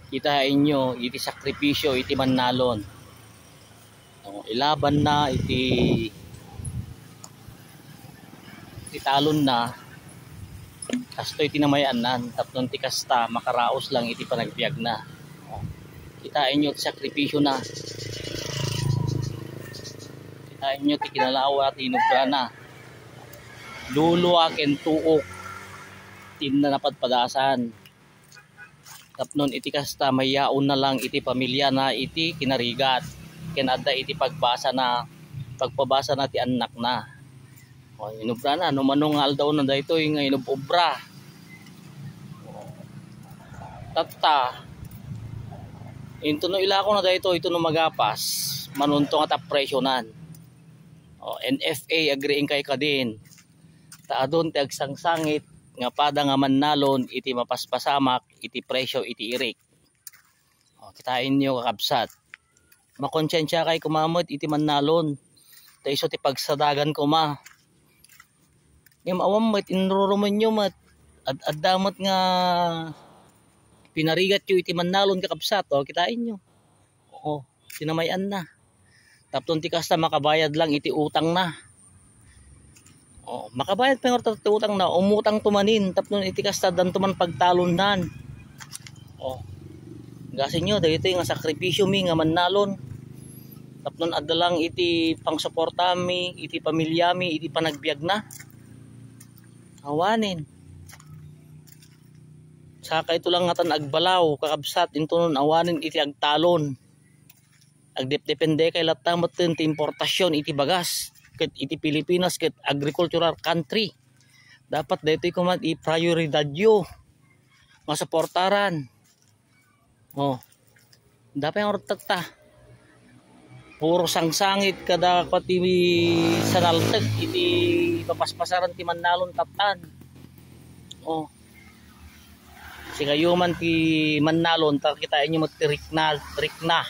Kitain nyo, iti sakripisyo, iti mannalon. Ilaban na, iti talon na, kasto iti namayanan, tapnon ti kasta, makaraos lang iti panagbiag na. Kitain nyo, iti sakripisyo na. Kitain nyo, iti kinalawa, iti inubra na. Luluwa ken tuok, tin na napadpadasan. Tapnon iti kasta, mayaon na lang iti pamilya na iti kinarigat. Kinada iti pagpabasa na ti anak na. Inubra na, numanong aldaw na dayto nga inubra. Tatta, into no ilako na dayto, ito no magapas, manuntong at apresyonan. NFA, agreeing kay kadin. Taadon ti agsangsangit, nga pada nga mannalon iti mapaspasamak iti presyo iti irik. Kitain nyo kakabsat, makonsensya kay kumamot iti mannalon ta iso ti pagsadagan kuma yung awam mat inruruman nyo mat ad-damot nga pinarigat yo iti mannalon kakabsat. Kitain nyo sinamayan na tapton ti kasta makabayad lang iti utang na. Makabayad pa nga utang na, umutang tumanin, tapnon iti kasta dan tuman pagtalundan. Gasin nyo, dahito yung sakripisyo mi nga mannalon. Tapnon adalang iti pangsuporta mi, iti pamilya mi, iti panagbiag na. Awanin. Saka ito lang ngatan agbalaw, kakabsat, into nun awanin iti agtalon. Agdepende kay latamot ti importasyon iti bagas. Iti Pilipinas ket agricultural country, dapat dito kumat i-prioridad yo masuportaran. Dapat yung ortata puro sangsangit kada pati sanaltag iti papaspasaran ti mannalon tatan. Si kayo man ti mannalon kitain nyo matirik na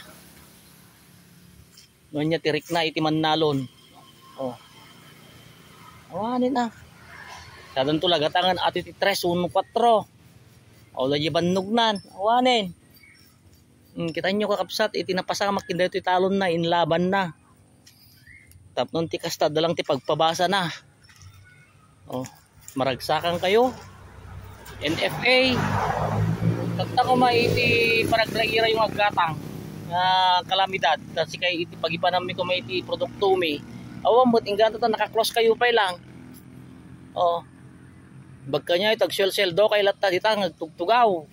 nonya tirik na iti mannalon. Awanin na. Sadan to lagatangan ati ti 3-1-4. Lagi bandugnan. Awanin. Kita nyo kakabsat iti napasamak kinda iti talon na inlaban na. Tapnon ti kasta dalang ti pagpabasa na. Maragsakan kayo. NFA. Tagta ko maiti paragraira yung aggatang kalamidad kasi kay iti pagipanami ko may iti produkto mi awam but ingganto ta naka-close kayo pa lang bagka nya itag sel do kay latta dita nagtugtugaw